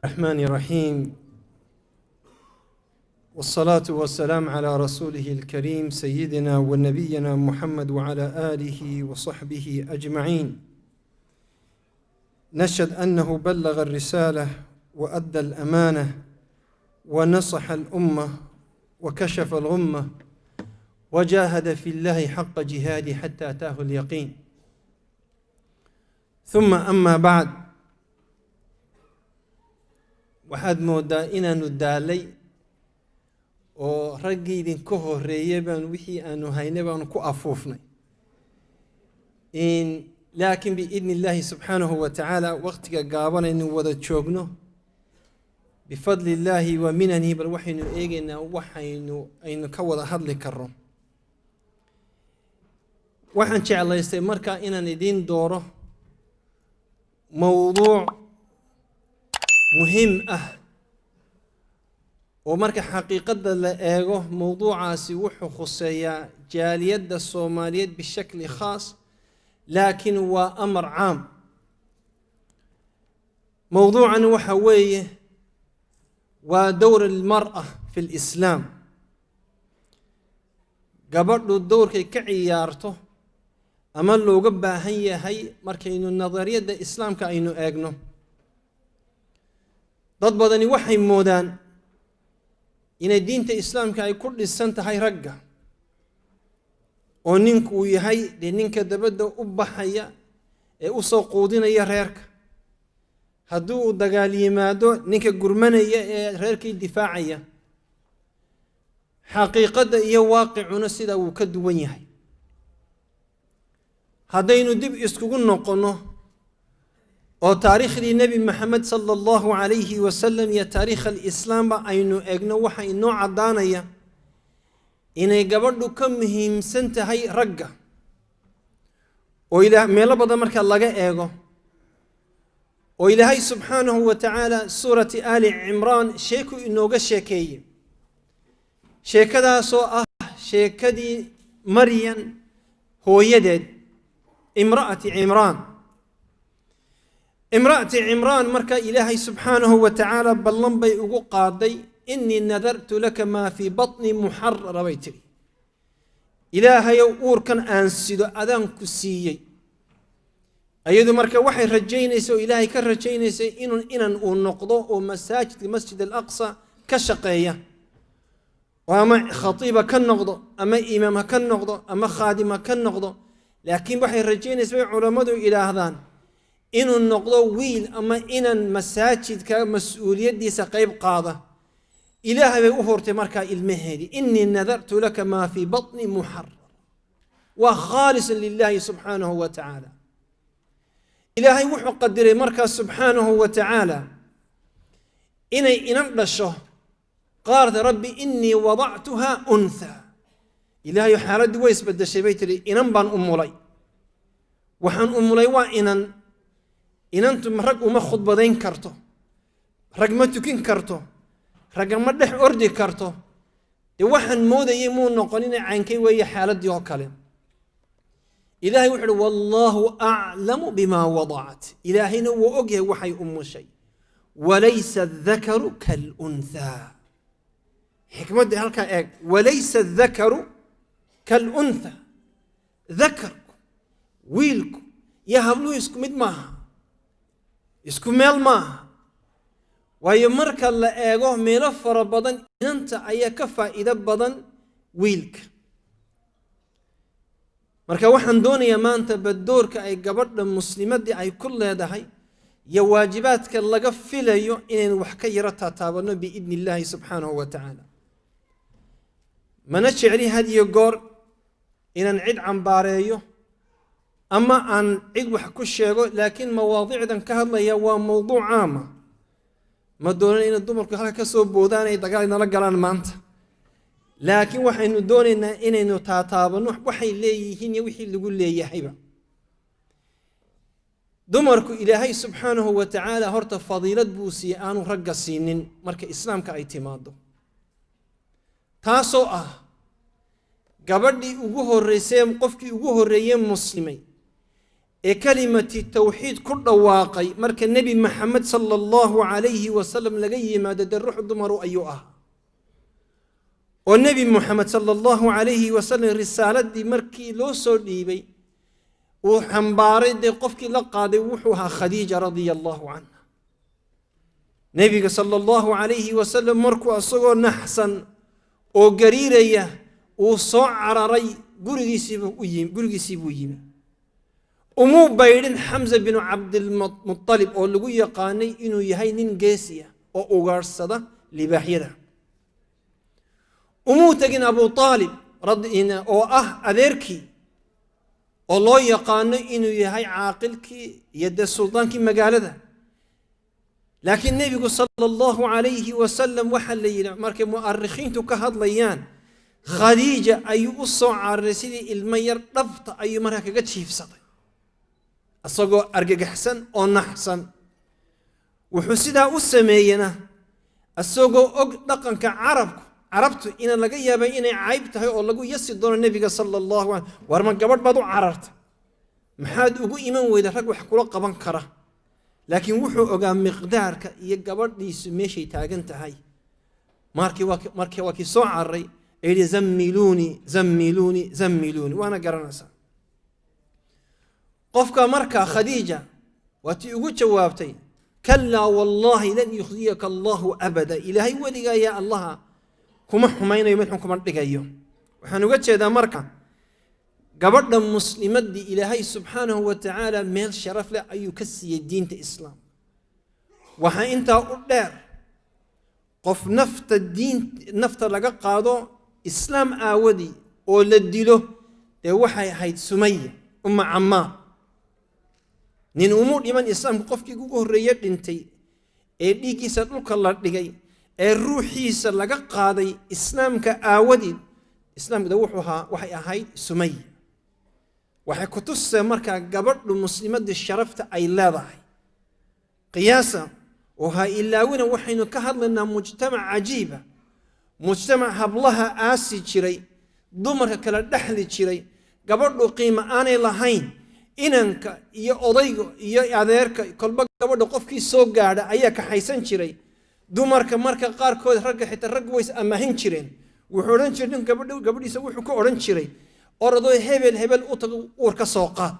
الرحمن الرحيم والصلاة والسلام على رسوله الكريم سيدنا ونبينا محمد وعلى آله وصحبه أجمعين. نشهد أنه بلغ الرسالة وأدى الأمانة ونصح الأمة وكشف الغمة وجاهد في الله حق جهاده حتى أتاه اليقين. ثم أما بعد، waxaad moodaa inaanu daalay oo raggii idinka horeeyay baan wixii aanu haynay baanu ku afuufnay laakiin biidni illaahi subxaanahu wa tacaala waqtiga gaaban aynu wada joogno bifadli illaahi wa minanihi bal waxaynu eegaynaa aynu ka wada hadli karno. waxaan jeclaystay markaa inaan idiin dooro mowduuc muhiim ah oo marka xaqiiqada la eego mowduucaasi wuxuu khuseeyaa jaaliyadda Soomaaliyeed bishakli khaas, laakiin waa amar caam. mowduucan waxa weeye waa dowr almar'a fi lislaam, gabadhu dowrkay ka ciyaarto ama looga baahan yahay markaynu nadariyadda islaamka aynu eegno. dad badani waxay moodaan inay diinta islaamka ay ku dhisan tahay ragga, oo ninku uu yahay ninka dabadda u baxaya ee u soo quudinaya reerka, haddii uu dagaal yimaado ninka gurmanaya ee reerkii difaacaya. xaqiiqada iyo waaqicuna sida uu ka duwan yahay. haddaynu dib iskugu noqono oo taariikhdii nebi maxamed sala allahu calayhi wasalam iyo taariikha alislaamba aynu eegno, waxa inoo caddaanaya inay gabadhu ka muhiimsan tahay ragga. oo meelo badan marka laga eego, oo ilaahay subxaanahu wa tacaala suurati aali cimraan sheeku inooga sheekeeyey. sheekadaasoo ah sheekadii maryan hooyadeed imra'ati cimraan marka ilaahay subxaanahu wa tacaala ballan bay ugu qaaday, innii nadartu laka maa fii batni muxarara bay tiri. ilaahayow uurkan aan sido adaan ku siiyey. ayadu marka waxay rajaynaysay oo ilaahay ka rajaynaysay inan uu noqdo oo masjid alaqsa ka shaqeeya, oo ama khatiiba ka noqdo ama imaam ha ka noqdo ama khaadim ha ka noqdo. laakiin waxay rajaynaysay bay culammadu idhaahdaan inuu noqdo wiil ama inan masaajidka mas-uuliyaddiisa qayb qaada. ilaahay bay u hortay markaa ilmaheedii, innii nadartu laka maa fii batni muxarar, waa khaalisan lilaahi subxaanahu wa tacaala. ilaahay wuxuu qadiray markaa subxaanahu wa tacaala inay inan dhasho. qaalat rabbi innii wadactuhaa unthaa. ilaahay xaaladdii way isbedeshay bay tiri, inan baan umulay. waxaan umulay waa inantu rag uma khudbadayn karto, rag ma tukin karto, ragga ma dhex ordi karto. dee waxaan moodayay muu noqonina caankay weeye xaaladdii oo kale. ilaahay wuxu uhi wallaahu aclamu bimaa wadacat. ilaahayna wuu ogyahay waxay umushay. walaysa adakaru kalunthaa. xikmadda halkaa eeg, walaysa adakaru kalunthaa. dakarku, wiilku iyo habluhu isku mid maaha, isku meel maaha. waayo marka la eego meelo fara badan inanta ayaa ka faa'iido badan wiilka. marka waxaan doonayaa maanta badoorka ay gabadha muslimadii ay ku leedahay iyo waajibaadka laga filayo inaynu wax ka yaro taataabano biidni illaahi subxaanahu wa tacaala. mana jecli had iyo goor inaan cid cambaareeyo ama aan cid wax ku sheego, laakiin mawaadicdan ka hadlaya waa mowduuc caama. ma doonan inay dumarku halka ka soo boodaan ay dagaal nala galaan maanta, laakiin waxaynu doonaynaa inaynu taataabano waxay leeyihiin iyo wixii lagu leeyahayba. dumarku ilaahay subxaanahu wa tacaala horta fadiilad buu siiyey aanu ragga siinin marka islaamka ay timaado, taasoo ah gabadhii ugu horreysay qofkii ugu horreeyey muslimay كلمة التوحيد كل واقعي مرك النبي محمد صلى الله عليه وسلم لقي ما الروح الضمر أيها والنبي محمد صلى الله عليه وسلم رسالة دي مركي لو سودي بي وحنباري دي قفك لقادي وحوها خديجة رضي الله عنها نبي صلى الله عليه وسلم مركو أصغر نحسن وقريرية وصعر ري قرقي سيبويم ومو بايدين حمزة بن عبد المطلب أو اللي يقاني إنه يهينين قاسية أو أغارصة لباحيرة ومو تجن أبو طالب رضينا أو أذيركي الله يقاني إنه يهي عاقلكي يد السلطان كي مقالده لكن النبي صلى الله عليه وسلم وحل لينا مركب مؤرخين تكهض ليان خديجة أي أصع الرسول المير رفض أي مرة قد شيف سطي أصغو أرجع حسن أو نحسن وحسدا أسمينا أصغو أقدقن عربت إن لقيا بين عيبته أو لقوا يسدون النبي صلى الله عليه وسلم ورما قبل بعض عررت محاد أقو إيمان وإذا رجع حكوا قبان كره لكن وحو أقام مقدارك يقبل لي سميشي تاجنت هاي ماركي واكي صاع الري إلي زملوني وأنا قرنا سا قفك مركا خديجة وتيقول جوابتي كلا والله لن يخزيك الله أبدا إلى هاي ولي يا الله كما حمين يمنحكم كما رجعيهم وحنوجد هذا مركا قبل المسلمات دي إلهي سبحانه وتعالى ميل شرف له أي كسي الدين الإسلام وها أنت أقدر قف نفط الدين نفط لقى قاضو إسلام آودي ولدي له ده وحي هيد سمية عمار نين أمور إيمان إسلام قف كي جوجو الريات انتي إيديكي سألوك الله لجاي الروحي سلقى قاضي إسلام كآودي إسلام ده وحي هيد سمية waxay ku tusay marka gabadhu muslimadda sharafta ay leedahay qiyaasa oo ilaawina waxaynu ka hadlaynaa mujtamac cajiiba mujtamac hablaha aasi jiray dumarka kala dhaxli jiray gabadhu qiimo aanay lahayn inanka iyo odayga iyo adeerka kolba gabadhu qofkii soo gaadha ayaa ka haysan jiray dumarka marka qaarkood ragga xitaa rag ways amaahin jireen wuxuu oran jiray gabadhiisa wuxuu ku oran jiray أرضو هبل أورك سوقات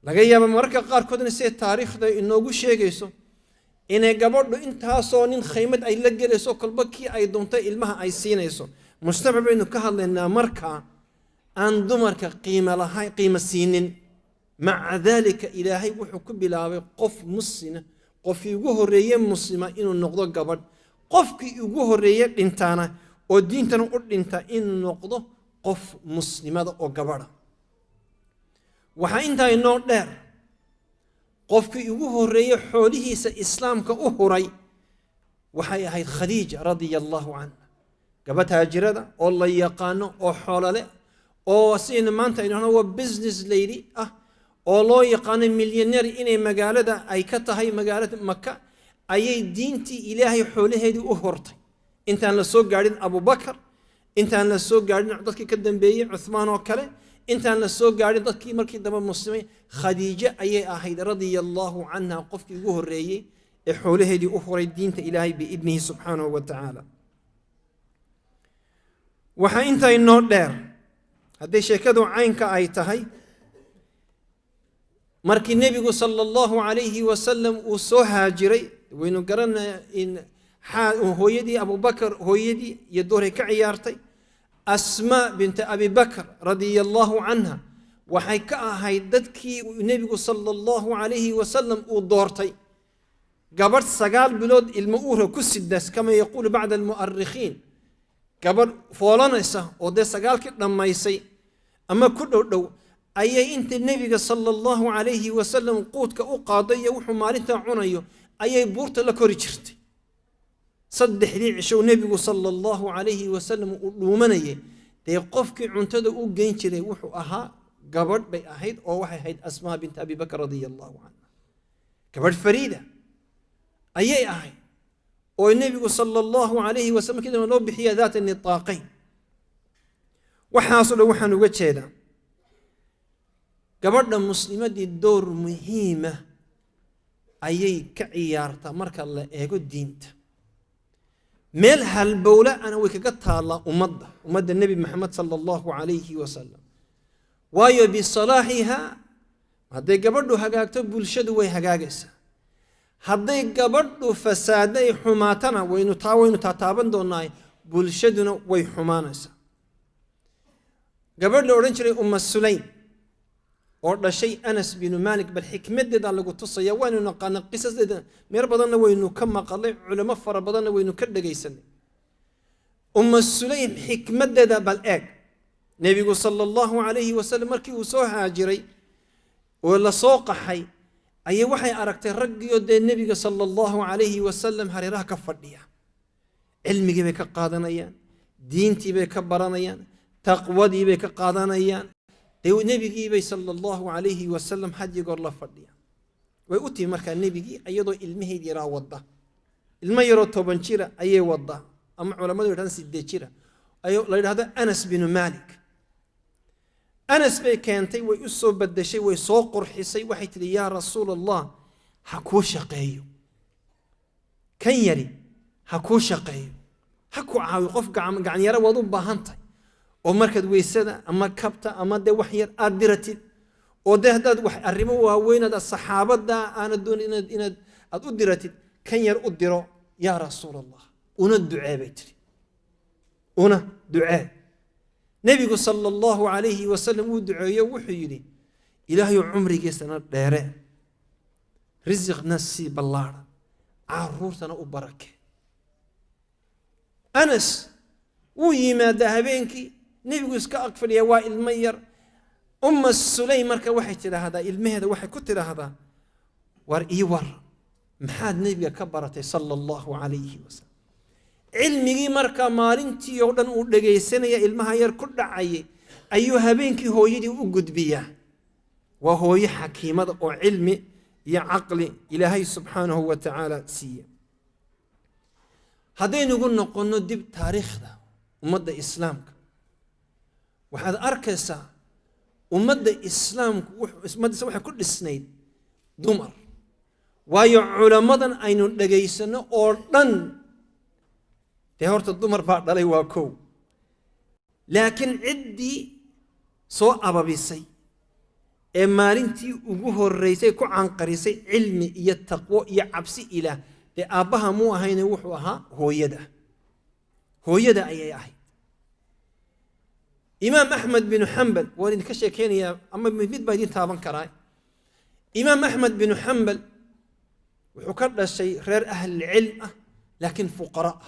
لقيا بمركة قاركود نسيت تاريخ ده إنه وش يجيسو إن جبرد أنت هاسونين خيمة أي لجل يسوع كل بكي أي دونتا إلمها أي سين يسوع مستوعب إنه كهل لأن مركة عند مركة قيمة لهاي قيمة سنين مع ذلك إلهي وحكم بلا قف مسنة قف يجوه الريم مسلمة إنه النقطة جبرد قف كي يجوه الريم إنتانا ودين تنقول إنت إنه النقطة قف مسلمة أو جبرة وحين تاي نور دار قف كي يجوه الريح حوله إسلام كأهري وحي هاي خديجة رضي الله عنها جبتها جردة الله يقانو أو حوله أو سين مانتا إنه هو بزنس ليدي الله يقان مليونير إني مقالة أي كتا هاي مقالة مكة أي دينتي إلهي حوله هيدي أهرتي أنت أنا سوق قاعدين أبو بكر أنت أنا السوق قاعدين عطتك كدم بيع عثمان وكله أنت أنا السوق قاعدين عطتك مركي دم المسلمين خديجة أي أحد رضي الله عنها قفك جوه الرأي حوله دي أخرى الدين إلهي بإذنه سبحانه وتعالى وحين تاي النور دار هذا شيء كذو عينك أيتهاي مركي النبي صلى الله عليه وسلم وسوها جري وإنه قرنا إن هو يدي أبو بكر هو يدي يدوره كعيارتي أسماء بنت أبي بكر رضي الله عنها وحيكا هيددكي النبي صلى الله عليه وسلم ودورتي قبرت سقال بلود المؤورة كسدس كما يقول بعض المؤرخين قبر فولانيسا ودي سقال كده ما يسي أما كله أي أنت النبي صلى الله عليه وسلم قوتك أقاضي وحمارتها عنيو أي بورت لكوري جرتي صدح لي عشو نبي صلى الله عليه وسلم ومنيه تيقفك عنتده وجين شري وحو قبر بي أهيد أو وحي هيد أسماء بنت أبي بكر رضي الله عنها قبر فريدة أي أهيد والنبي صلى الله عليه وسلم كده لو بحيا ذات النطاقين وحاصل وحن وجهنا gabadha muslimadii door muhiima ayay ka ciyaartaa marka la eego diinta meel halbowla ana way kaga taala ummadda nabi maxamed sallallahu alayhi wasallam waayo bisalaahiha hadday gabadhu hagaagto bulshadu way hagaagaysaa hadday gabadhu fasaaday xumaatana waynu taaban doonaa bulshaduna way xumaanaysaa gabadh la odhan jiray Sulaym oo dhashay Anas bin Malik bal xikmadeeda lagu tusaya waanu naqaan qisadeeda meer badanna waynu ka maqalay culimo fara badanna waynu ka dhageysanay Sulaym xikmadeeda bal eeg nabigu sallallahu alayhi wasallam markii uu soo haajiray oo la soo qaxay ayay waxay aragtay raggiyo nabiga sallallahu alayhi wasallam hareeraha ka fadhiya cilmigii bay ka qaadanayaan diintii bay ka baranayaan taqwadii bay ka qaadanayaan nabigii bay sallallahu alayhi wasallam hadii goor la fadhiya way u tii markaa nabigii ayadoo ilmaheedii yaraa wada ilma yaroo 10 jira ayay wada ama culimadu yiraahdaan 8 jira ayo la yiraahdo Anas bin Malik Anas bay keentay way u soo badashay way soo qurxisay waxay tiri yaa rasuulallah ha ku shaqeeyo kan yari ha ku shaqeeyo ha ku caawi qof gacan yara wad u baahantay oo markaad weysada ama kabta ama de wax yar aad diratid oo de hadaad wax arrimo waaweynada saxaabada aan doon inaad aad u diratid kan yar u diro yaa rasuulallah una ducee bay tiri una ducee nabigu sallallahu alayhi wasallam uu duceeyo wuxuu yiri ilaahay umrigiisana dheere rizqna si ballaara caruurtana u barake Anas uu yimaada habeenkii nabigu iska aqfaliya waa ilma yar Sulaym marka waxay tiraahdaa ilmaheeda waxay ku tiraahdaa war ii war maxaad nabiga ka baratay sallallahu alayhi wasallam cilmigii marka maalintii oo dhan uu dhageysanaya ilmaha yar ku dhacay ayuu habeenkii hooyadii u gudbiyaa waa hooyo xakiimada oo cilmi iyo aqli ilaahay subhanahu wa ta'ala siiya hadaynu noqono dib taariikhda ummadda islaamka waxaad arkaysaa ummadda islaamku waxay ku dhisnayd dumar waayo culamadan aynu dhageysano oo dhan horta dumar baa dhalay waa koow laakiin ciddii soo ababisay ee maalintii ugu horeysay ku canqarisay cilmi iyo taqwo iyo cabsi ilaah aabbaha muu ahayne wuxuu ahaa hooyada ayay ahayd إمام أحمد بن حنبل وين كشكين يا أما ميت بايدين تابن كراي إمام أحمد بن حنبل وحكر الشيء غير أهل العلم لكن فقراء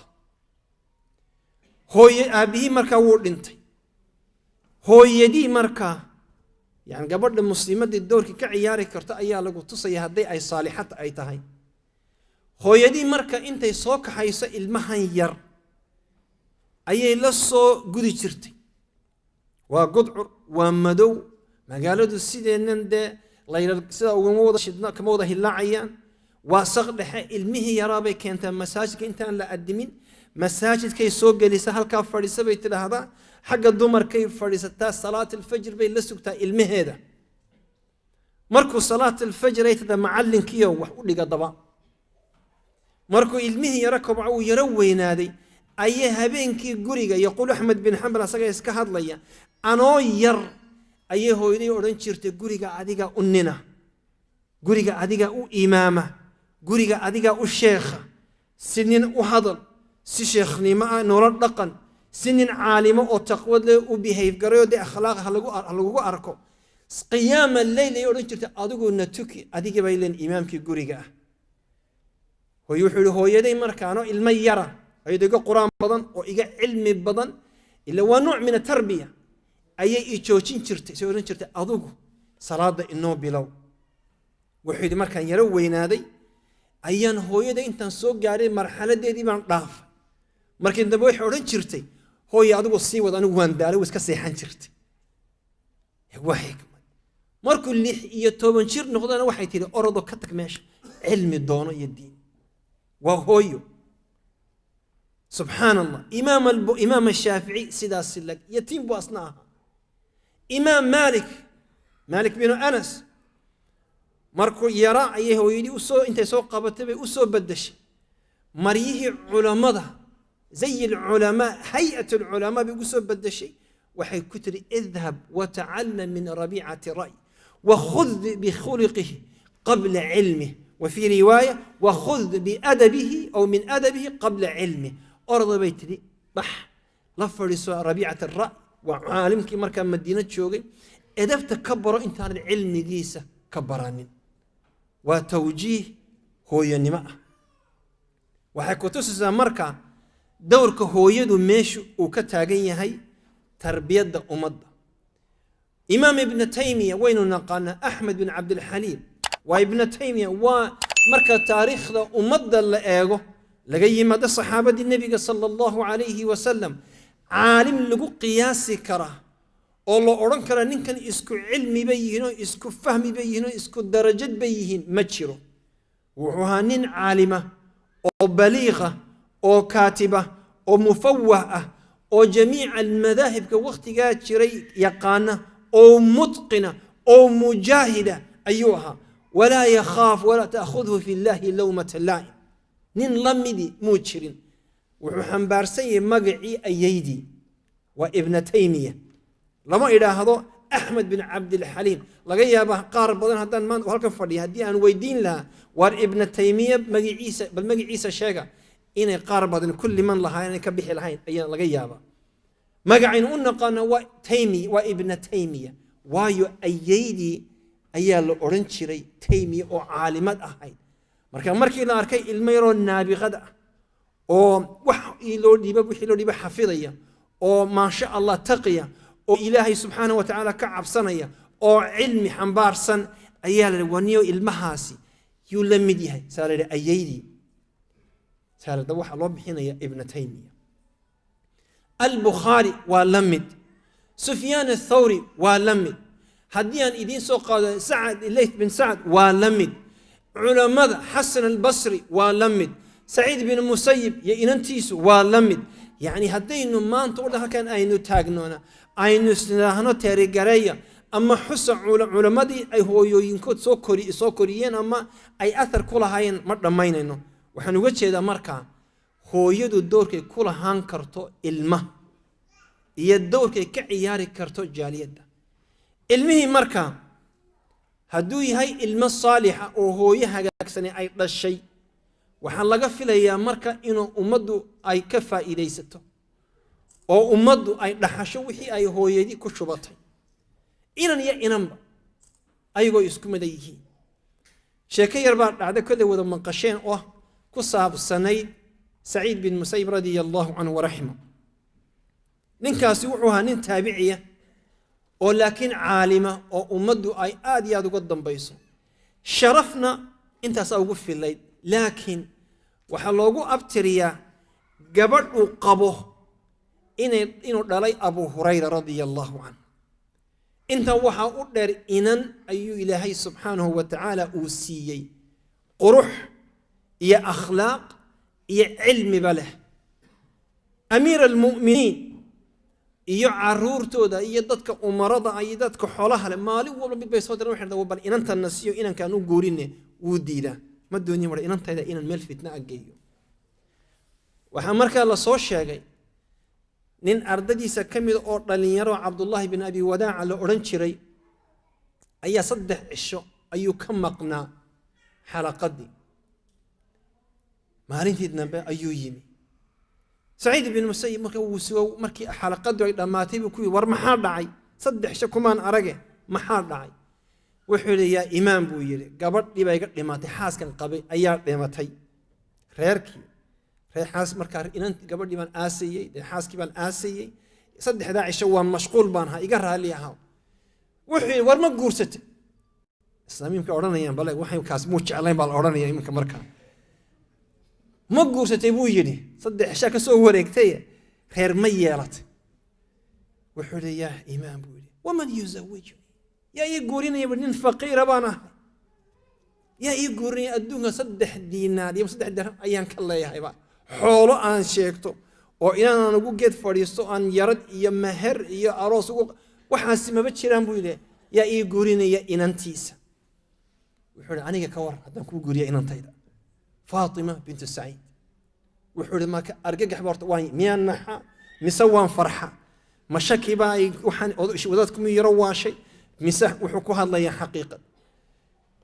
هو أبيه مركا وردنتي هو يدي مركا يعني قبل المسلمات الدور كعياري كرتا أيا لقو تصي هدي أي صالحات أي تهي هو يدي مركا أنت يسوق حيسا المهير أي لصو قدي شرتي وقدعر ومدو مقالد السيدين ده ليلة سيدا وموضة شدنا كموضة هلاعيان وصغلح المه يرابي كانت مساجد كنت لا أدمين مساجد كي سوق اللي سهل كافر يسبيت هذا حق الضمر كيف فريستا صلاة الفجر بين لسكتا المه هذا مركو صلاة الفجر يتدا معلن كيو وحولي قضبا مركو المه يركب أو يروي نادي أي هبينكي قريقة يقول أحمد بن حنبل أساقا يسكهد ليا أنا ير أي هو يدي أوران شرت قريقة عديقة أننا قريقة عديقة أو إمامة قريقة عديقة أو الشيخة سنين أحضر سي شيخني ما نور الدقن سنين عالمة أو تقوى له وبيهيف قريو دي أخلاق هلقو أركو قيام الليل يوران شرت أدوكو نتوكي عديقة بايلين إمامكي قريقة هو يوحل هو يدي مركانو الميرة أيدقى قرآن بدن وإيجا علم بدن إلا هو نوع من التربية أي إيشوشين شرت سوين شرت أذوقه صلاة إنه بلو وحيد مركان يروي نادي أيان هو يدا أنت سوق جاري مرحلة دي من ضعف مركان دبوي حورين شرتي هو يأذوق الصي وضع نوان داري وسكسي حن شرتي هو حكمة مركو اللي يتوبن شر نقدر واحد تري أرضه كتك ماشي علم الدون يدين وهويو سبحان الله إمام الشافعي سيدا سلك يتيم بأصنعها إمام مالك مالك بن أنس مركو يرى أيه ويدي أسو أنت سو قبته أسو بدش مريه علماء زي العلماء هيئة العلماء بيقصوا بدشي وحي كتر اذهب وتعلم من ربيعة الرأي وخذ بخلقه قبل علمه وفي رواية وخذ بأدبه أو من أدبه قبل علمه أرض بيتري بح لفرس ربيعة الرأي وعالمك مركب مدينة شوقي إذا تكبر أنت عن العلم جيسة كبرانين وتوجيه هو ينماء وحكو تسسى مركب دورك هو يدو ميش وكتاقين هاي تربية أمضى إمام ابن تيمية وين نقلنا أحمد بن عبد الحليم وابن تيمية ومركز تاريخ أمضى لأيغو لغاية مدى صحابة النبي صلى الله عليه وسلم عالم لغو قياسي كراه الله أوران كرا نكن إسكو علمي بيهنو إسكو فهمي بيهنو إسكو درجات بيهن مجرو وهانين عالمة أو بليغة أو كاتبة أو مفوهة أو جميع المذاهب كوقت قاعد شري يقانة أو متقنة أو مجاهدة أيها ولا يخاف ولا تأخذه في الله لومة لائم نين لمدي موتشرين وحنبارسي مقعي أيدي وابن تيمية لما إلى هذا أحمد بن عبد الحليم لقيا به قارب بدن هذا ما وهلك فردي هدي أن ويدين لا وابن تيمية مقعي عيسى بل مقعي عيسى شاقة إن قارب بدن كل من لها يعني كبيح الحين أي لقيا به مقعين أن قانا وتيمي وابن تيمية وايو أيدي أيال الأورنشري تيمي أو عالمات أهين مركي لا أركي الميرو النابي غدا أو وحيلو ديبا حفظية أو ما شاء الله تقية أو إلهي سبحانه وتعالى كعب صنية أو علم حنبار صن أيال الونيو المهاسي يلمديها سار أيدي سار دوح الله بحين يا ابن تيمية البخاري ولمد سفيان الثوري ولمد هديان إذين سوق سعد الليث بن سعد ولمد علماء حسن البصري ولمد سعيد بن المسيب ينتيسو ولمد يعني هدين ما أنت قلها كان أينو تاجنونا أينو سنهنا تريجريا أما حس علماء دي أي هو ينكت سوكوريين أما أي أثر كلها هين مرة ما ينو وحنوجه هذا مركان هو يدو الدور كي كل هان كرتو المه يدور كي كعياري كرتو جالية المه مركا هدوي هاي المه الصالحة وهو يهجاكسني أي الشيء وحن في ليا مركا إنه أمدو أي كفا إليسته أو أمدو أي لحشوحي أي هو يدي كشبطه إنن يا إنن أيقو يسكم ديه شيكي يربع بعد كده وذا منقشين كصاب السنين سعيد بن مسيب رضي الله عنه ورحمه ننكاس وحوها نين تابعية ولكن عالمة وأمدو أي آدياد قدام بيسو شرفنا انت سأوقف في الليل لكن وحلوغو أبتريا قبل وقبه إنو دالي أبو هريرة رضي الله عنه انت وحا أقدر إنن أيو إلهي سبحانه وتعالى أوسيي قرح يا أخلاق يا علم بله أمير المؤمنين iyo caruurtooda iyo dadka umarada ay dadka xoolaha leh maalin walba mid bay soo diraan waxay dhaw bal inanta nasiyo inankaan u guurine wuu diidaa ma dooniyay mar inantayda inan meel fitna ageeyo waxa markaa la soo sheegay nin ardadiisa kamid oo dhalinyaro Abdullah ibn Abi Wadaa'a la oran jiray ayaa 3 cisho ayuu ka maqnaa xalaqadii maalintiidna ayuu yimi سعيد بن المسيب مركي حلقة دوي دماتي بكوي ورمحار داعي صدح شكمان أرجع محار داعي وحولي يا إمام بويري قبل يبقى يقول دماتي حاس كان قبل أيار دماتي خيركي خير حاس مركار إن أنت قبل يبان آسيي ده حاس كيبان آسيي صدح داعي شوان مشغول بانها يقرها لي هاو وحولي ورما قرصت السلام يمكن أورانا يان بلا وحي كاس موش عليهم بالأورانا يمكن مركان ما قرصت بويري صدق شاك سوى ريكتي خير ميالت وحولي يا إمام بويري ومن يزوجني يا يقولين يا بنين فقير بانا يا يقولين الدنيا صدح دينار يوم صدح درهم أيام كلا يا هيبا حولو أن شيكتو وإن أنا نقول جد فريستو أن يرد يا مهر يا أراس وحاسس ما بتشيران بويري يا إي قورين يا إنانتيسا وحول عنيك كور هذا كو قوريا إنانتيدا فاطمة بنت سعيد وحول ما أرجع حبرت واي ميان نحا مسوان فرحة مشاكي باي وحن وذاتكم يروا شيء مسح وحكوها الله يا حقيقة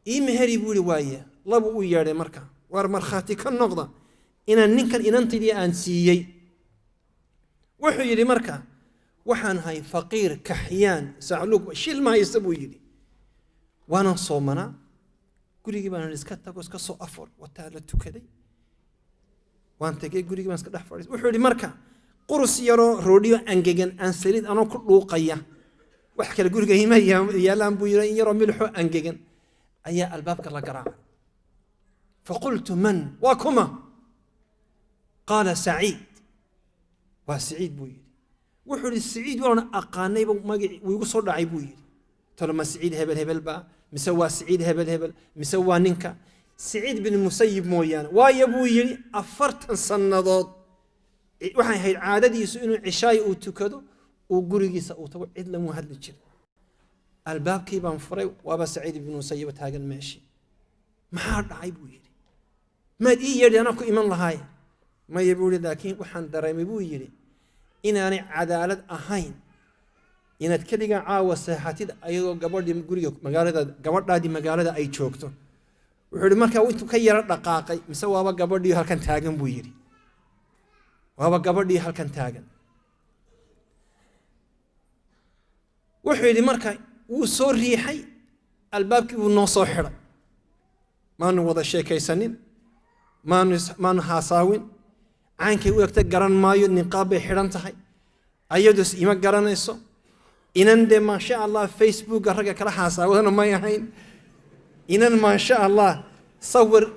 إيه مهري بولي وايه الله بو ياري مركا وار مرخاتي كالنقضة إن ننكر إن أنت لي أنسيي وحو يلي مركا وحان هاي فقير كحيان سعلوك شيل ما يسبو يلي وانا صومنا قولي جيبانا نسكتا وسكسو أفر وتالتو كدي وانت كي قولي جيبانا نسكتا أفر وحو يلي مركا قرص يرو روديو أنجيجن أنسليد أنا كل قيا وحكي لقولي جيما يالان بو يرو ملحو أنجيجن أيا الباب كلا قراع فقلت من وكما قال سعيد وسعيد بويري وحول السعيد وانا أقاني ويقصر دعي بويري ترى ما سعيد هبل با مسوى سعيد هبل مسوى ننكا سعيد بن المسيب مويان وايا بويري أفرت الصنادات وحين هاي العادة يسو إنه عشاي وتكدو وقرقي سأوتو عيد لمو هاد الجر الباب كيبان فري وابا سعيد بن المسيب تاقن ماشي ما حد دعي بويري ما دي يري أنا كو إيمان لهاي ما يقول لكن وحن دريم بويري إن أنا عدالة أهين إن تكلم عاوة ساحتي أيضا قبل دي مقولي مقالة قبل دي مقالة أي شوكتو وحول ما كان وينتو كيرا دقاقي مسوا أبا قبل دي هالكن تاجن بويري وأبا قبل دي هالكن تاجن وحول مركا وصور ريحي الباب كي ونصو حرا ما نوضع شيء كيسنين ما نحاساوين عنك وقت قرن مايو نقاب حرام تحي أيدس إما قرن إسو إنن ده ما شاء الله فيسبوك رجع كلا حاساوين ما يحين إنن ما شاء الله صور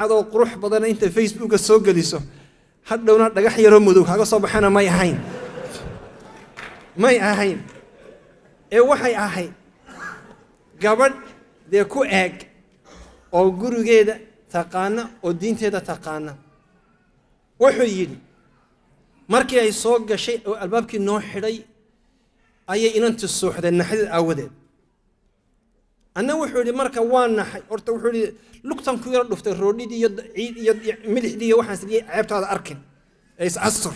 عد وقروح بدنا أنت فيسبوك السوق ليسو حد لو نرجع يرمدوك هذا صباحنا ما يحين ما يحين إيه وحي أحين قبل ده كو إج أو جرو جدا تقانا ودين تدا تقانا وحيد مركي أي صوغ شيء الباب كي نوح حري أي إن أنت الصوح ده النحل أودي أنا وحولي مركا وانا حي أرت وحولي لقطة كبيرة لفت الرودي دي يد ملح دي واحد سدي عبت هذا أركن إيش عصر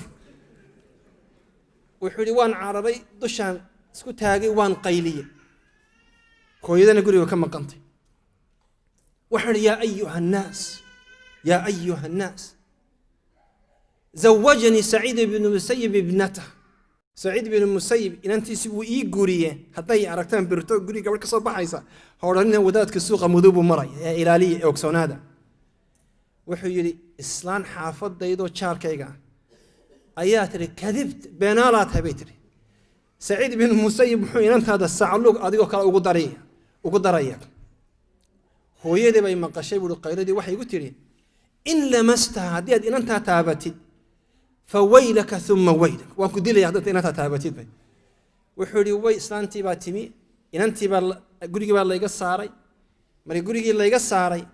وحولي وان عربي دشان سكوت هاجي وان قيلية كويدا نقولي وكم قنطي وحولي يا أيها الناس زوجني سعيد بن المسيب ابنته سعيد بن المسيب إن أنت سوي جوريه حتى يعرفتان برتو جوري قبل كسر بحيسة هورنا ودات كسوق مذوب مري إلالي أوكسون هذا وحيلي إسلام حافظ دايدو شار كيجا آيات كذبت بنالات بيتري سعيد بن المسيب حين أنت هذا السعلوك أديو كلا وقدرية هو يدي بين مقاشيب والقيرة دي وحي قلت لي إن لمستها ديت إن أنت تابتي فويلك ثم ويلك وأنكو دي لي يحدث إن أنت تابتي بي وحولي وي إسلانتي باتمي إن أنت قولي بالله يقصاري مري قولي الله يقصاري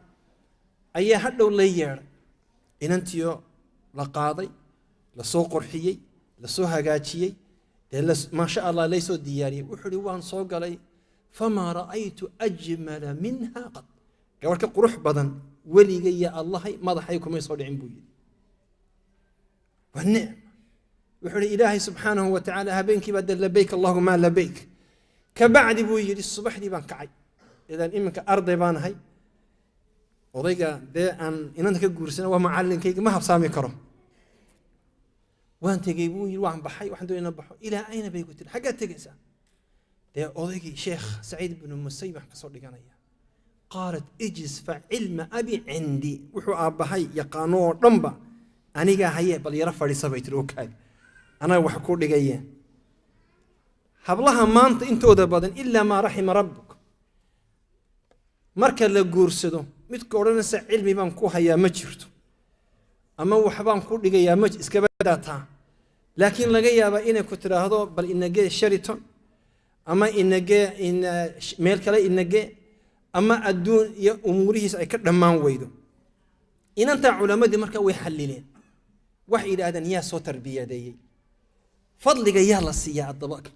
أي حد لو ليير إن أنت يو لقاضي لسوق قرحيي لسوق هجاتشي ما شاء الله ليسوا دياري وحولي وان سوق علي فما رأيت أجمل منها قط قولك قروح بدن ولي يا الله ما ضحيكم يصور عن والنعم وحول إلهي سبحانه وتعالى هبينك بدل لبيك اللهم ما لبيك كبعد بوي الصبح دي بان كعي إذا إمك أرض بان هاي وضيقة ده إن أنت كجورسنا ومعلن كيك ما هبصامي كرم وأنت جيبوي وعم بحي وحده ينبحوا إلى أين بيقول حاجة تجلس ده وضيقي شيخ سعيد بن المسيب حكسر لي كنايا قالت اجلس فعلم أبي عندي وحو أبهي يقانو رمبا أنا جا هي بل يرفع لسبيت الوكال أنا وحكور لجيان حبلها ما أنت وده بدن إلا ما رحم ربك مركز لجورسدو متكورنا سعلمي بانكوها يا مجرتو أما وحبان كور لجيا مج إسكبداتها لكن لجيا بإنه كتر هذا بل إن جاء شريطون أما إن جاء إن ميل كلا إن جاء أما الدون يا أموره سأكرر ما ويدو إن أنت علماء دي مركز ويحللين وحي إلى أن يا صوت تربية دي فضلك يا الله السياء الضباك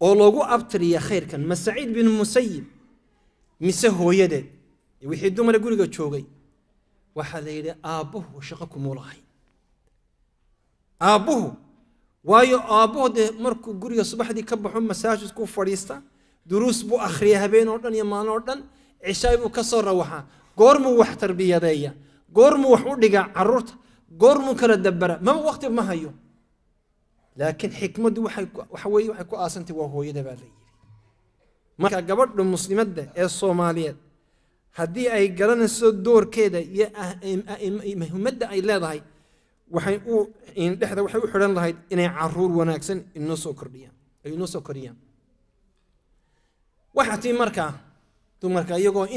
oo loogu abtiriya khayrkan ma Saciid bin Musayyib mise hooyadeed wixii dumar guriga joogay waxa la yiri aabuhu shaqo ku mulahay aabuhu waayo aabuhu markuu guriga subaxdii ka baxo masaajidku fadhiista duruus buu akhriya habeen oo dhan iyo maalin oo dhan cishaay buu ka soo rawaxaa goormuu wax tarbiyadeeya goormuu wax u dhiga carruurta goormuu kala dabara ma waqti ma hayo laakiin xikmadu waxay ku aasantay waa hooyada baa la yiri marka gabadha muslimadda ee Soomaaliyeed haddii ay garanayso doorkeeda iyo muhiimadda ay leedahay waxay u xidhan lahayd inay carruur wanaagsan inoo soo kordhiyaan waxa tii markaa dumarka iyagoo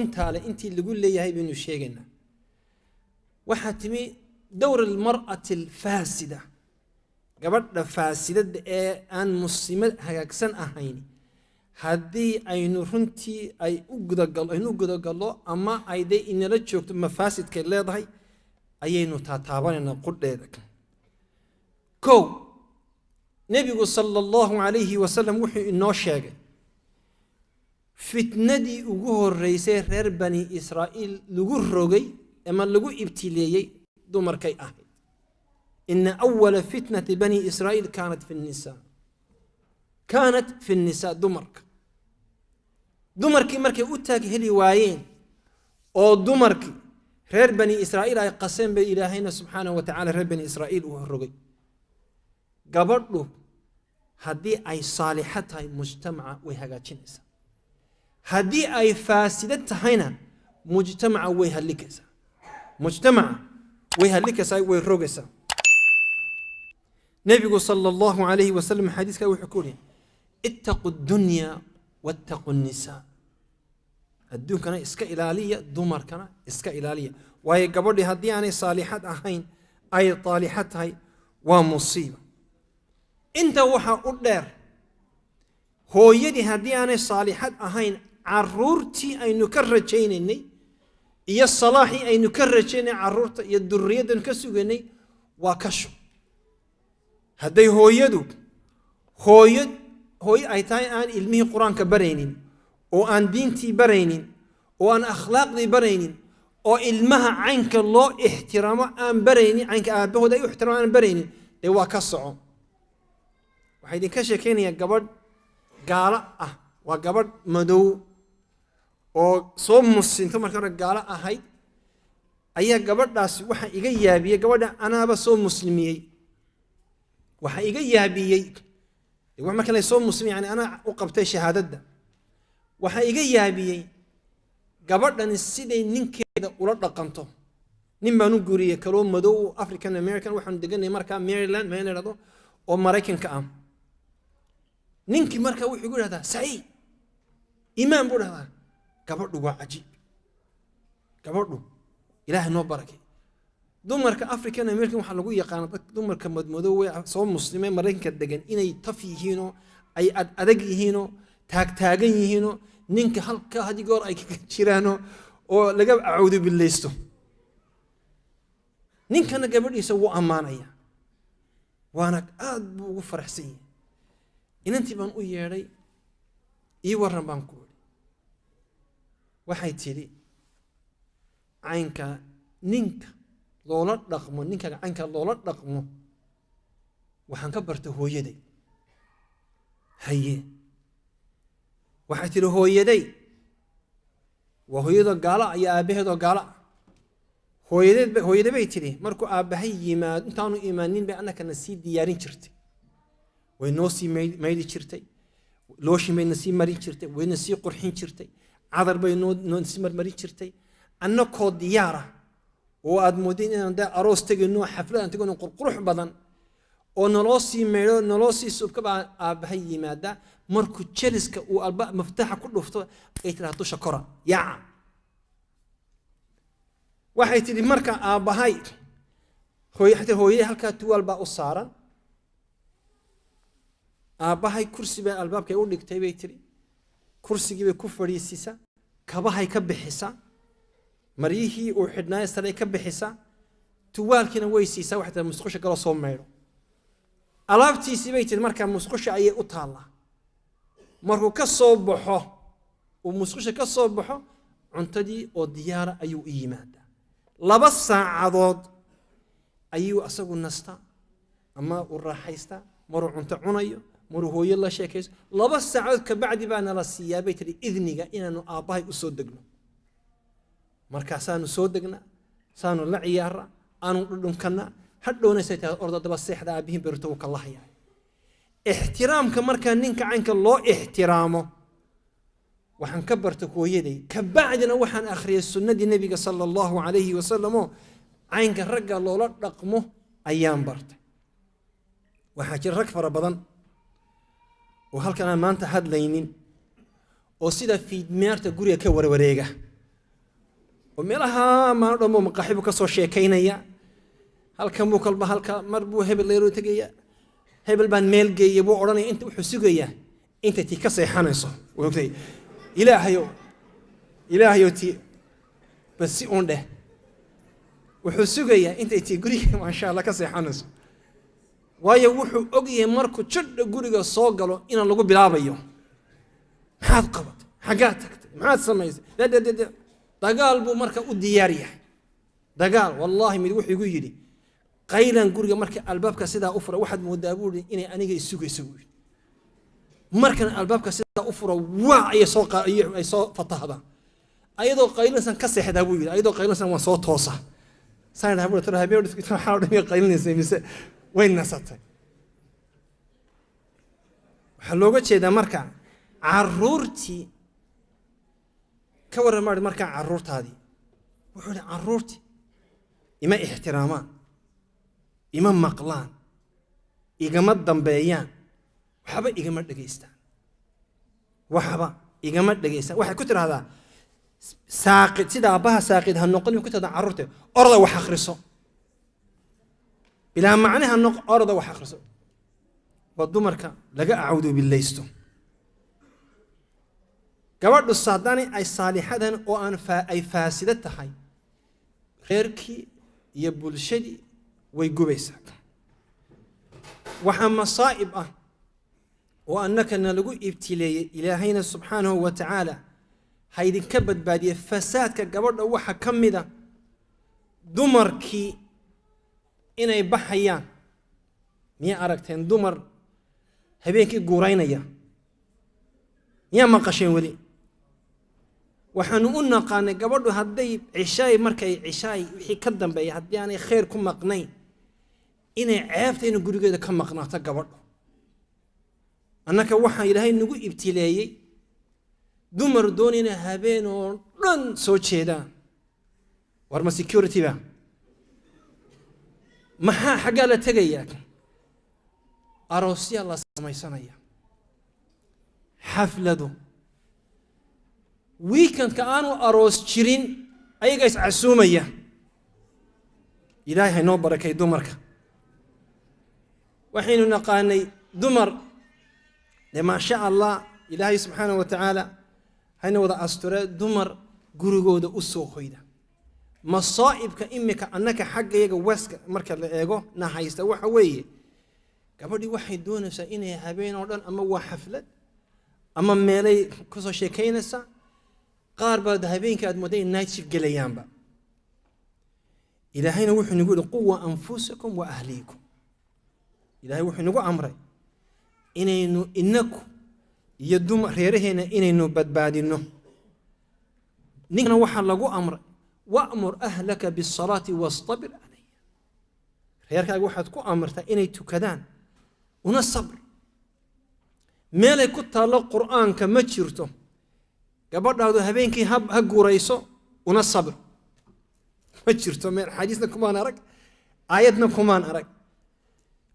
intii lagu leeyahay baynu sheegaynaa waxa timi dowr almar'ati alfaasida gabadha faasidada ee aan muslimad hagaagsan ahayn haddii aynu runtii ay u gudagallo ama ay dee inala joogto mafaasidkay leedahay ayaynu taataabanayna qudheeda kow nebigu sala allahu calayhi wasalam wuxuu inoo sheegay fitnadii ugu horreysay reer bani israa'iil lagu rogay ama lagu ibtileeyey dumarkay ahayd ina awala fitnati bani israa'iil kaanat fi nnisaa dumarkii markay u taag heli waayeen oo dumarkii reer bani israa'iil ay qaseen bay ilaahayna subxaanahu wa tacaala reer bani israa'iil uu rogay gabadhu haddii ay saalixo tahay mujtamaca way hagaajinaysaa haddii ay faasida tahayna mujtamaca way hallikaysaa way rogaysaa nebigu sala allahu calayhi wasalam xadiiska wuxuu ku yidhi ittaqu dunya wattaqu nnisaa adduunkana iska ilaaliya dumarkana iska ilaaliya waayo gabadhii haddii aanay saalixad ahayn ay taalixad tahay waa musiiba inta waxaa u dheer hooyadii haddii aanay saalixad ahayn carruurtii aynu ka rajaynaynay iyo salaaxii aynu ka rajaynay carruurta iyo durriyaddan ka sugaynay waa kasho hadday hooyo ay tahay aan ilmihii qur-aanka baraynin oo aan diintii baraynin oo aan akhlaaqdii baraynin oo ilmaha caynka loo ixtiraamo aan baraynin caynka aabbahooda ay u ixtiraamo aan baraynin dee waa ka soco waxaa idinka sheekaynayaa gabadh gaalo ah waa gabadh madow oo soo muslimto marka hore gaalo ahayd ayaa gabadhaasi waxa iga yaabiyey gabadha anaaba soo muslimiyey waxa iga yaabiyey wax marka la soo muslim yani ana u qabtay shahaadada waxa iga yaabiyey gabadhani siday ninkeeda ula dhaqanto nin baan u guuriyey kaloo madow African American waxaan deganay markaa Maryland meelado oo Mareykanka ah ninkii markaa wuxuu igu yiraahdaa Saciid imaan buu dhahaa gabadhu waa cajiib gabadhu ilaahay noo barakay dumarka African American waxa lagu yaqaan dumarka madmadow soo muslimay Mareykanka degan inay taf yihiino ay adag yihiino taagan yihiino ninka halka hadii goor ay ka jiraano oo laga aawdo bileysto ninkana gabadhiisa wuu amaanaya waana aad buu ugu faraxsan yahay inantii baan u yeeray ii waran baan ku waxay tiri caynka ninka loola dhaqmo ninka caynka loola dhaqmo waxaan ka bartay hooyaday haye waxay tiri hooyaday waa hooyada gaala ayaa aabaheedoo gaala hooyaday bay tiri markuu aabahay yimaad intaanu imaanin bay annakana sii diyaarin jirtay way noo sii mayli jirtay looshin bayna sii marin jirtay wayna sii qurxin jirtay cadar bay noo sii marmarin jirtay annakoo diyaara oo aad moodin inaan daa aroos tegayno xaflad aan tegayno qurqurux badan oo naloo sii meelo naloo sii subkaba aabahay yimaada markuu jeliska uu alba maftaxa ku dhufto ay tiraahdo dusha kora yaa waxay tiri marka aabahay hooyadii halkaa tuwal baa u saaran aabahay kursi baa albaabkay u dhigtay bay tiri kursigii bay ku fadhiisisaa kabahay ka bixisaa mariyihii uu xidhnaay sare ka bixisaa tuwaalkiina way siisaa waxay tahay musqusha galo soo meeyo alaabtiisii bay tiri markaa musqusha ayay u taallaa markuu ka soo baxo uu musqusha ka soo baxo cuntadii oo diyaara ayuu u yimaadaa 2 saacadood ayuu asagu nastaa ama uu raaxaystaa maruu cunto cunayo maruu hooyo la sheekayso 2 saacadood ka bacdi baa nala siiyaa bay tiri idniga inaanu aabbahay u soo degno markaasaanu soo degnaa saanu la ciyaara aanu dhudhunkana hadhowna saytaa orda daba seexda aabihiin berto uu ka lahayaa ixtiraamka markaa ninka caynka loo ixtiraamo waxaan ka barta hooyaday ka bacdina waxaan akhriyay sunnadii nabiga sallallahu alayhi wasallam caynka ragga loola dhaqmo ayaan bartay waxaa jira rag fara badan oo halkan aan maanta hadlaynin oo sida fiidmeerta guriga ka warwareega oo meelaha maana dhammo maqaaxibu ka soo sheekaynaya halkan buu kalba halka mar buu hebel leero tagaya hebel baan meel geeyay buu oranay inta wuxuu sugayaa inta tii ka seexanayso wogtay ilaahayo tii bas on dheh wuxuu sugayaa inta tii guriga ma sha Allah ka seexanayso waayo wuxuu ogyahay markuu jidh guriga soo galo inaan lagu bilaabayo maxaad qabatay xagaad tagtay maxaad samaysay dagaal buu marka u diyaar yahay dagaal wallahi mid wuxuu igu yiri qaylan guriga marka albaabka sidaa u fura waxaad moodaa buu inay aniga isugayso markan albaabka sidaa u fura waa ay soo fatahda ayadoo qaylansan ka seexdaa buu yiri ayadoo qaylansan waan soo toosa saanaha buu tara habeen isku xaal dhimay qaylanaysa mise way nasatay waxa looga jeedaa marka caruurtii ka waran marka caruurtaadii wuxuu leeyahay caruurtii ima ixtiraamaan ima maqlaan igama dambeeyaan waxba igama dhageystaan waxay ku tiraahdaa saaqid sida abaha saaqid ha noqon ku tada caruurta orda wax akhriso bilaa macnaha orda wax akhriso wadumarka laga aawdo bilaysto gabadhu saadani ay saalixadan oo aan ay faasida tahay reerkii iyo bulshadii way gubaysaa waxa masaa'ib ah oo annaka lagu ibtileeyay ilaahayna subhanahu wa ta'ala haydin ka badbaadiyay fasaadka gabadha waxa kamida dumarkii inay baxayaan miya aragteen dumar habeenkii guuraynaya miya maqasheen wali waxaanu u naqaanay gabadhu hadday cishaay markay cishaay wixii ka dambeeyay haddii aanay khayr ku maqnayn inay ceebtayna gurigeeda ka maqnaato gabadhu annaka waxaa ilaahay nagu ibtileeyey dumar doonayna habeen oo dhan soo jeedaan war ma security ba maxaa xaggaa la tegayaa aroosya la samaysanaya xafladu weekendka aanu aroos jirin ayaga is casuumaya ilaahay noo barakay dumarka waxaynu naqaanay dumar ma sha Allah ilaahay subhanahu wa ta'ala hayna wada asture dumar gurigooda u soo hoyda masaa'ibka imika annaka xaggayaga waska marka la eego na haysta waxa weeye gabadhi waxay doonaysaa inay habeen oo dhan ama waa xaflad ama meelay ku soo sheekaynaysaa qaar baad habeenka aad mooday night shift galayaanba ilaahayna wuxuu nagu yiri quwa anfusakum wa ahliikum ilaahay wuxuu nagu amray inaynu inaku iyo dumar reeraheena inaynu badbaadino ninkana waxa lagu amray wa'mur ahlaka bis-salati wastabir alayha reerkaaga waxaad ku amartaa inay tukadaan una sabr meelay ku taalo quraanka ma jirto gabadhaadu habeenkii ha guurayso una sabr ma jirto meel xadiisna kumaan arag aayadna kumaan arag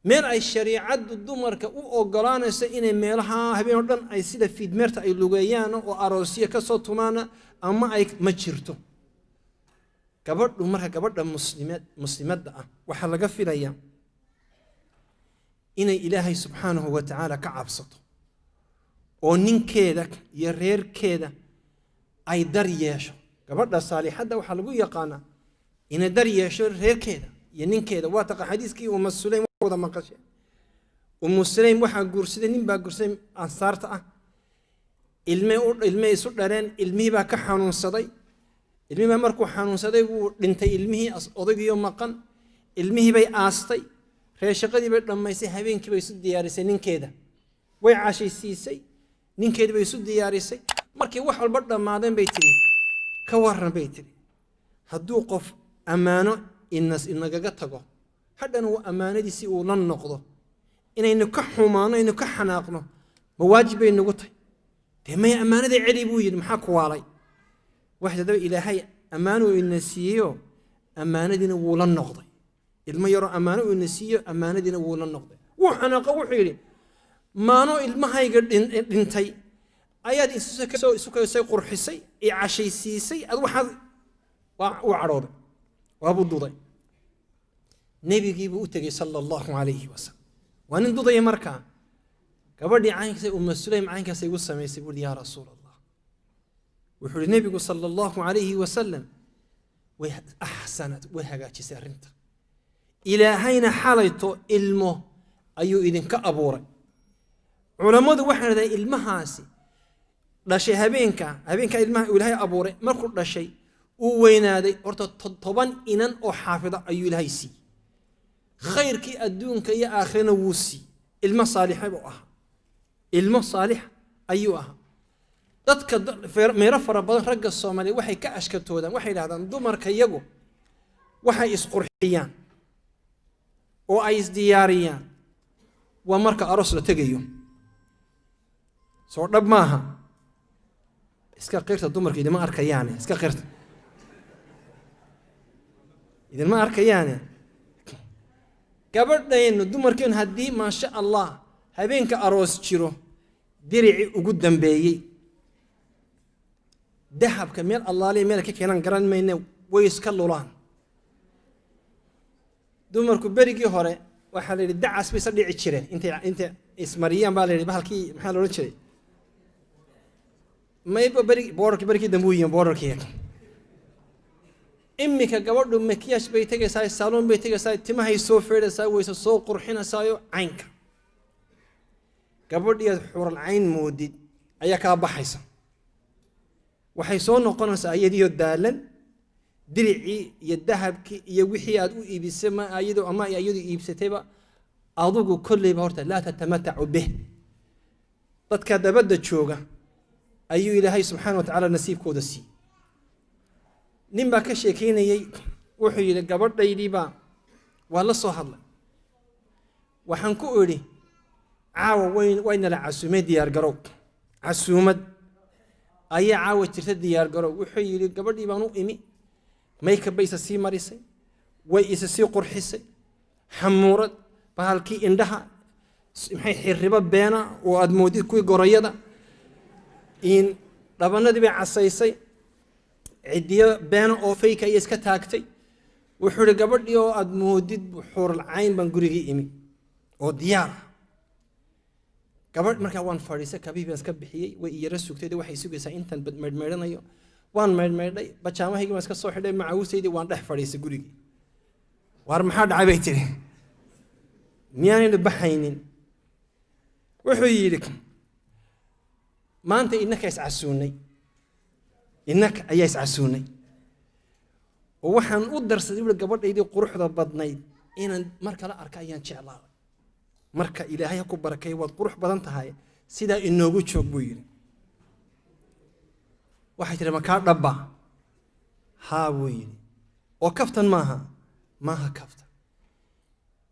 meel ay shariicadu dumarka u ogolaanayso inay meelaha habeen oo dhan ay sida fiidmeerta ay lugeeyaan oo aroosiya ka soo tumaana ama ay ma jirto gabadhu marka gabadha muslimadda ah waxa laga filayaa inay ilaahay subhanahu wa ta'ala ka cabsato oo ninkeeda iyo reerkeeda ay dar yeesho gabadha saalixada waxa lagu yaqaanaa inay dar yeesho reerkeeda iyo ninkeeda waa taqa xadiiskii Umm Sulaym wada maqashay Umm Sulaym waxa guursaday nin baa guursaday ansaarta ah ilmay isu dhareen ilmihii baa ka xanuunsaday ilmihii baa markuu xanuunsaday wuu dhintay ilmihii odaygiyo maqan ilmihii bay aastay reeshaqadii bay dhammaysay habeenkii bay isu diyaarisay ninkeeda way cashaysiisay ninkeedii bay isu diyaarisay markii wax walba dhammaadeen bay tiri ka warran bay tiri hadduu qof ammaano inagaga tago haddana uu ammaanadiisii uu la noqdo inaynu ka xumaano aynu ka xanaaqno ma waajib bay nagu tahay dee may ammaanada celi buu yidhi maxaa ku waalay waxdaba ilaahay ammaanuu ina siiyeyo ammaanadiina wuu la noqday ilmo yaroo ammaano uu ina siiyo ammaanadiina wuu la noqday wuu xanaaqo wuxuu yidhi maano ilmahayga dhintay ayaad isu kaysay qurxisay ee cashaysiisay ad waxaad uu cadhooday waabuu duday nebigiibuu u tegey sala allahu calayhi wasalam waa nin dudaya markaa gabadhii caynkaasay umma sulaym caynkaasay igu samaysay buuhi yaa rasuul allah wuxuu ihi nebigu sala allahu calayhi wasalam way axsanad way hagaajisay arrinta ilaahayna xalayto ilmo ayuu idinka abuuray culammadu waxay dhahdeen ilmahaasi dhashay habeenka ilmaha ilaahay abuuray markuu dhashay uu weynaaday horta 10 inan oo xaafida ayuu ilaahay siiyey khayrkii adduunka iyo aakhirana wuu siiyey ilmo saalixa buu ahaa ilmo saalix ayuu ahaa dadka meero fara badan ragga Soomaaliya waxay ka ashkatoodaan waxay yiraahdaan dumarka iyagu waxay isqurxiyaan oo ay isdiyaariyaan waa marka aroos la tagayo soo dhab maaha iska qeyrta dumarka idima arkayaan iska qeyrta idima arkayaan gabadhaynu dumarkeen haddii ma sha Allah habeenka aroos jiro dirici ugu dambeeyay dahabka meel allaaliya meel ka keenan garan mayne way iska lulaan dumarku berigii hore waxa la yiri dacas bay sadhici jireen inta ismariyaan baa la yiri bahalkii maxaa loo jiray mayba berigii dambuuyin borderkii imika gabadhu makiyash bay tagaysaa salon bay tagaysaa timahay soo feedaysaa waysa soo qurxinaysaa caynka gabadhii xural cayn moodid ayaa ka baxaysa waxay soo noqonaysaa ayadiyo daalan diricii iyo dahabkii iyo wixii aad u iibisay ma ayadu ama ayadu iibsatayba adugu kullayba horta la tatamatacu bih dadka dabada jooga ayuu ilaahay subxaanahu wa ta'ala nasiibkooda siiyey nin baa ka sheekeynayay wuxuu yidhi gabadhaydii baa waa la soo hadlay waxaan ku idhi caawa wayna la casuumay diyaar garow casuumad ayaa caawa jirta diyaar garow wuxuu yidhi gabadhii baan u imi makeup bay isa sii marisay way isa sii qurxisay xamuurad bahalkii indhaha maxay xirriba beena oo aad moodid kuwii gorayada in dhabanadii bay casaysay cidiyo beena oo fake ay iska taagtay wuxuu yidhi gabadhii oo aad moodid xural cayn baan gurigii imi oo diyaar gabadh markaa waan fadhiisay kabihi baan iska bixiyey way iyara sugtay waxay sugaysaa intaan meedmeedhanayo waan meedmeedhay bajaamahaygi baan iska soo xidhay macawisaydii waan dhex fadhiisay gurigii waar maxaa dhacay bay tiri miyaanaynu baxaynin wuxuu yidhi maanta innaka iscasuunay innaka ayaa iscasuunay oo waxaan u darsaday wuxuu gabadhaydii quruxda badnayd inaan mar kale arka ayaan jeclaa marka ilaahay ku barakay waad qurux badan tahay sida inoogu joog buu yiri waxay tiri ma ka dhabba haa buu yiri oo kaftan maaha kaftan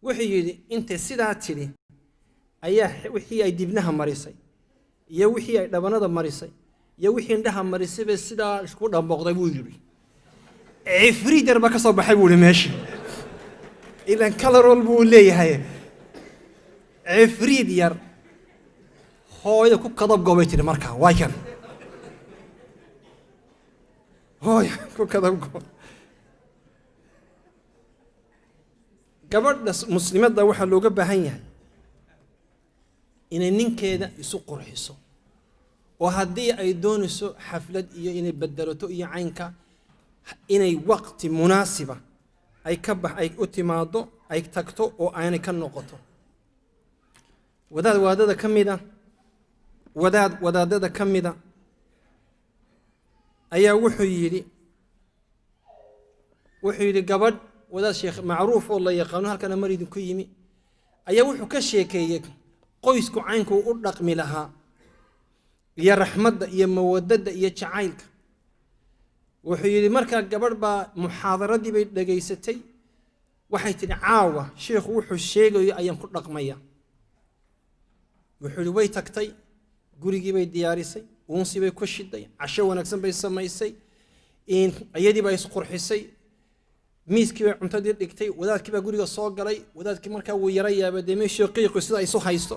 wuxuu yiri inta sidaa tiri ayaa wixii ay dibnaha marisay iyo wixii ay dhabanada marisay iyo wixii indhaha marisay ba sidaa isku dhamboqday buu yiri ifriidar ba ka soo baxay buu meeshii ilan colorol buu leeyahay عفريد ير هاي كوب كذب قويت المركة وايكن هاي كوب كذب قو قبل مسلمات ده واحد لو جاب هنيا إن النين كده يسوق قرحيسو وهدي أيدون يسوق حفلة إن بدلته إيه عينك إن وقت مناسبة أي كبح أي أتمادو أي تكتو أو عينك النقطة wadaadada kamida ayaa wuxuu yidhi gabadh wadaad sheekh macruuf oo la yaqaano halkana mar idinku yimi ayaa wuxuu ka sheekeeyey qoysku caynkuu u dhaqmi lahaa iyo raxmadda iyo mawadada iyo jacaylka wuxuu yidhi markaa gabadh baa muxaadaradii bay dhegaysatay waxay tidhi caawa sheekhu wuxuu sheegayo ayaan ku dhaqmaya wuxuu yidhi way tagtay gurigii bay diyaarisay uunsi bay ku shiday casho wanaagsan bay samaysay iyadii baa isqurxisay miiskii bay cuntadii dhigtay wadaadkii baa guriga soo galay wadaadkii markaa wuu yara yaabay dee meeshii qiiqu sida isu haysto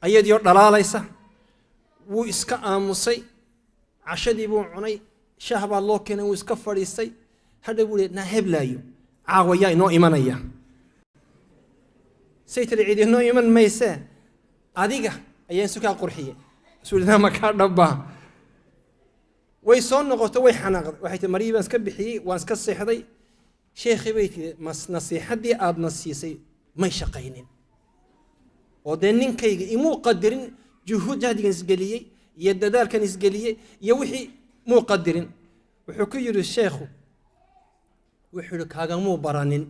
ayadii oo dhalaalaysa wuu iska aamusay cashadii buu cunay shaah baa loo keenay wuu iska fadhiistay hadha buu leeyahay heblaayo caawa yaa inoo imanaya say tiri cid inoo iman maysee adiga ayaan sukaa qurxiyey rasuulillah ma kaa dhabbaa way soo noqoto way xanaaqday waxay tiri marii baan iska bixiyey waan iska seexday sheekhi bay tiri nasiixaddii aadna siisay may shaqaynin oo dee ninkayga imuu qadirin juhuud jahdigan isgeliyey iyo dadaalkan isgeliyey iyo wixii muu qadirin wuxuu ku yidhi sheekhu wuxuu yidhi kaagamuu baranin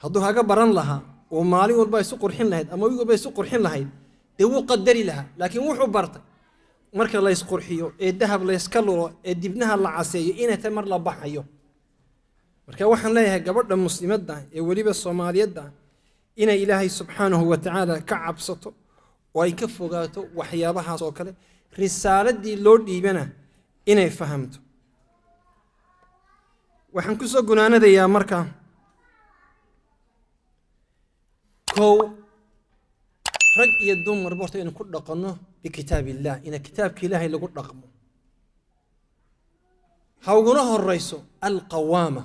hadduu haga baran lahaa oo maalin walba isu qurxin lahayd ama wiig walba isu qurxin lahayd dee wuu qadari lahaa laakiin wuxuu bartay marka la isqurxiyo ee dahab la iska lulo ee dibnaha la caseeyo inay tahay mar la baxayo marka waxaan leeyahay gabadha muslimadda ee weliba soomaaliyadda inay ilaahay subxaanahu wa tacaala ka cabsato oo ay ka fogaato waxyaabahaas oo kale risaaladii loo dhiibana inay fahamto waxaan ku soo gunaanadayaa marka kow rag iyo dumar borta inaan ku dhaqanno bikitaab illah ina kitaabka ilaahay lagu dhaqmo ha uguna horayso alqawaama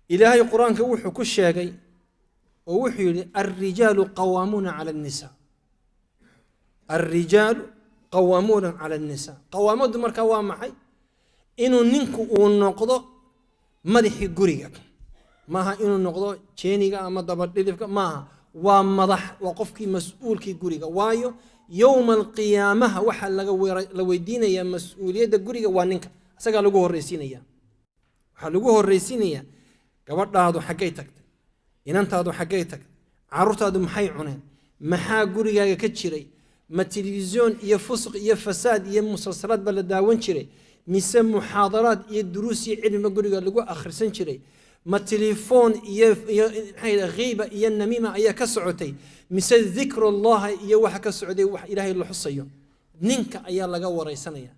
ilaahay qur-aanka wuxuu ku sheegay oo wuxuu yidhi alrijaalu qawaamuuna cala annisaa alrijaalu qawaamuuna cala annisaa qawaamaddu markaa waa maxay inuu ninku uu noqdo madaxii guriga maaha inuu noqdo jeeniga ama dabadhilifka maaha waa madax waa qofkii mas-uulkii guriga waayo yowma alqiyaamaha waxaa la weydiinayaa mas-uuliyadda guriga waa ninka isagaa lagu horreysiinaya waxaa lagu horreysiinayaa gabadhaadu xaggay tagtay inantaadu xaggay tagtay carruurtaadu maxay cuneen maxaa gurigaaga ka jiray ma telefisyoon iyo fusuq iyo fasaad iyo musalsalaad baa la daawan jiray mise muxaadaraad iyo duruus iyo cilmiba guriga lagu akhrisan jiray ma telefoon iyo ghiiba iyo namiima ayaa ka socotay mise dikrullaha iyo waxa ka socday wax ilaahay la xusayo ninka ayaa laga wareysanaya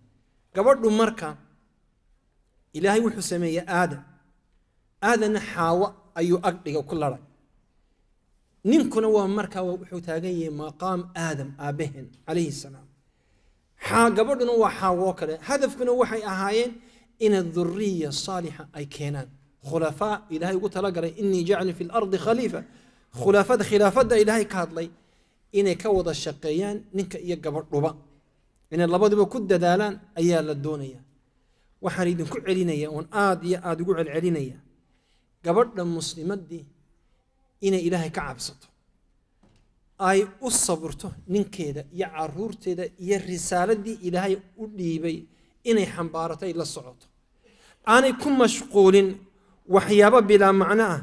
gabadhu marka ilaahay wuxuu sameeyey aadana xaawa ayuu agdhiga ku laray ninkuna waa markaa wuxuu taagan yahay maqaam aadam aabaheen calayhi salaam gabadhuna waa xaawo kale hadafkuna waxay ahaayeen ina dhurriya saalixa ay keenaan khulafaa ilaahay ugu talagalay inii jacli fi lardi khaliifa khilaafadda ilaahay ka hadlay inay ka wada shaqeeyaan ninka iyo gabadhuba inay labaduba ku dadaalaan ayaa la doonaya waxaan idinku celinaya oon aad iyo aad ugu celcelinaya gabadha muslimaddii inay ilaahay ka cabsato ay u saburto ninkeeda iyo caruurteeda iyo risaaladii ilaahay u dhiibay inay xambaaratay la socoto aanay ku mashquulin waxyaabo bilaa macno ah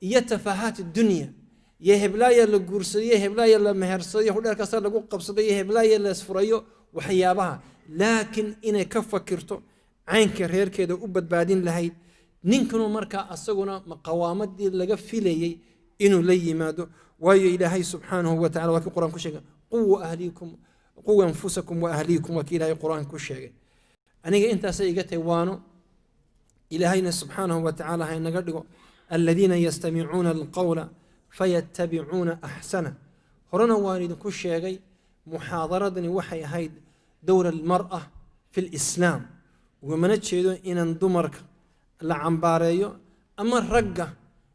iyo tafaahaat dunya iyo heblaaya la guursaday iyo heblaaya la mehersaday hudheer kasta lagu qabsaday iyo heblaaya la isfurayo waxyaabaha laakiin inay ka fakirto caynka reerkeeda u badbaadin lahayd ninkanu markaa asaguna qawaamadii laga filayay inuu la yimaado waayo ilaahay subxaanahu wa tacala waa kii qur-aan ku sheegay quwa anfusakum wa ahliikum waa kii ilaahay qur-aan ku sheegay aniga intaasay iga tahay waano ilaahayna subxaanahu wa tacaala ha inaga dhigo aladiina yastamicuuna alqawla fayattabicuuna axsana horena waan idinku sheegay muxaadaradani waxay ahayd dowra almar'a fi lislaam ugumana jeedo inaan dumarka la cambaareeyo ama ragga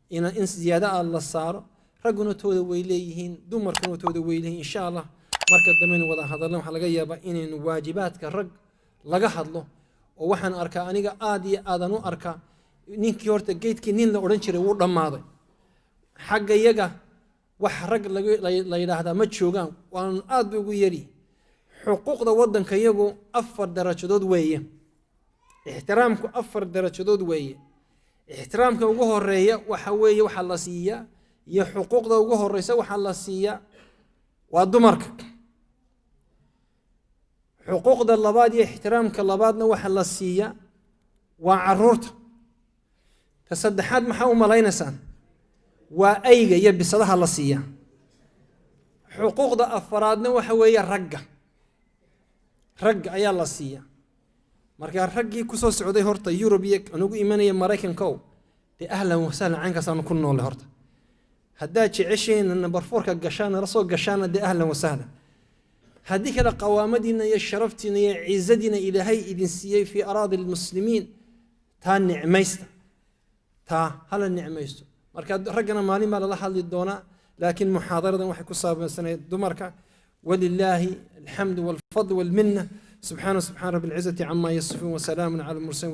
in ziyaada ah la saaro ragguna tooda way leeyihiin dumarkuna tooda way leeyihiin insha allah marka dambena wada hadalna waxaa laga yaabaa inaynu waajibaadka rag laga hadlo oo waxaan arkaa aniga aad iyo aadan u arkaa ninkii horta geedkii nin la odhan jiray wuu dhammaaday xagga iyaga wax rag la yidhaahdaa ma joogaan waan aad ba ugu yari حقوق ذا ودن كيجو أفر درجة دود وية احترامك أفر درجة دود وية احترامك وجوه الرية وحوية وحلاسية يا حقوق ذا وجوه الرئيسة وحلاسية والدمرك حقوق ذا اللباد احترامك اللبادنا وحلاسية وعرورت تصدق حد محاو ملاينسان وأيجا يبي صدها اللاسية حقوق ذا أفرادنا وحوية رق أيا اللاسية مركا رقي كسو سعودي هورتا يوروبيك أنوغو إيمانيا مرايكن كو دي أهلا وسهلا عنك سانو كنو اللي هورتا هداتي عشين أن برفوركا قشانا رسول قشانا دي أهلا وسهلا هديك دا قوامدنا يا شرفتنا يا عزدنا إلى هاي إذن سيي في أراضي المسلمين تا نعميستا تا هلا نعميستو مركا رقنا مالي مال الله حالي الدونا لكن محاضرة وحي كسابة سنة دمركا ولله الحمد والفضل والمنة سبحان رب العزة عما يصفون وسلام على المرسلين